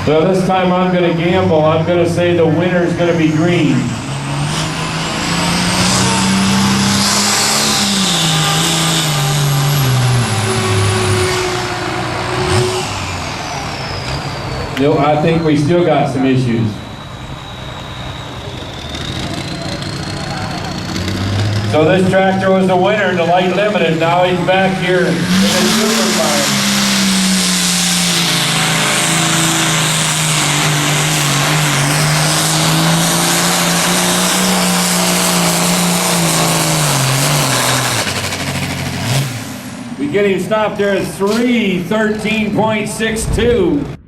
So this time I'm going to gamble. I'm going to say the winner's going to be green. No, I think we still got some issues. So this tractor was the winner in the light limited. Now he's back here in the supercar. We get him stopped there at 3:13.62.